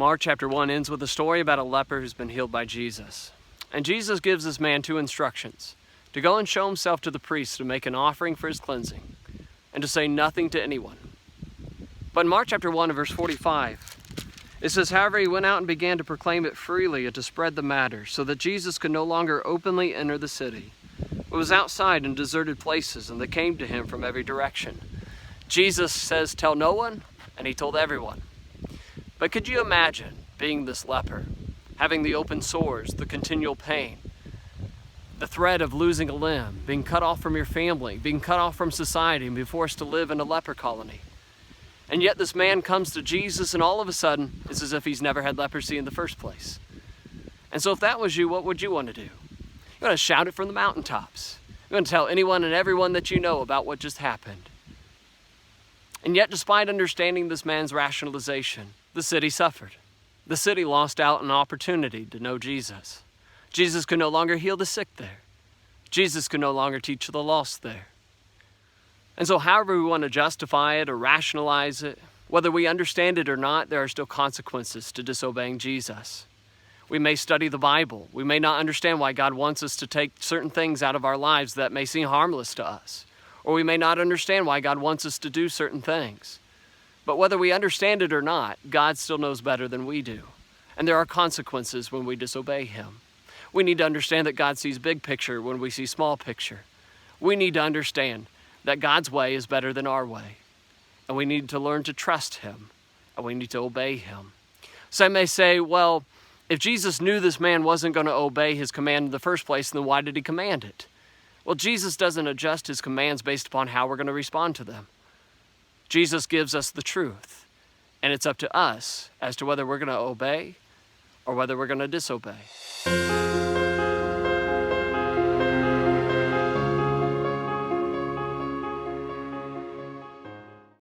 Mark chapter 1 ends with a story about a leper who's been healed by Jesus. And Jesus gives this man two instructions: to go and show himself to the priest to make an offering for his cleansing, and to say nothing to anyone. But in Mark chapter 1 and verse 45, it says, however, he went out and began to proclaim it freely and to spread the matter, so that Jesus could no longer openly enter the city, but was outside in deserted places, and they came to him from every direction. Jesus says, tell no one, and he told everyone. But could you imagine being this leper, having the open sores, the continual pain, the threat of losing a limb, being cut off from your family, being cut off from society, and being forced to live in a leper colony? And yet this man comes to Jesus, and all of a sudden, it's as if he's never had leprosy in the first place. And so if that was you, what would you want to do? You want to shout it from the mountaintops. You want to tell anyone and everyone that you know about what just happened. And yet, despite understanding this man's rationalization, the city suffered. The city lost out an opportunity to know Jesus. Jesus could no longer heal the sick there. Jesus could no longer teach the lost there. And so however we want to justify it or rationalize it, whether we understand it or not, there are still consequences to disobeying Jesus. We may study the Bible. We may not understand why God wants us to take certain things out of our lives that may seem harmless to us. Or we may not understand why God wants us to do certain things. But whether we understand it or not, God still knows better than we do. And there are consequences when we disobey him. We need to understand that God sees big picture when we see small picture. We need to understand that God's way is better than our way. And we need to learn to trust him. And we need to obey him. Some may say, well, if Jesus knew this man wasn't going to obey his command in the first place, then why did he command it? Well, Jesus doesn't adjust his commands based upon how we're going to respond to them. Jesus gives us the truth. And it's up to us as to whether we're going to obey or whether we're going to disobey.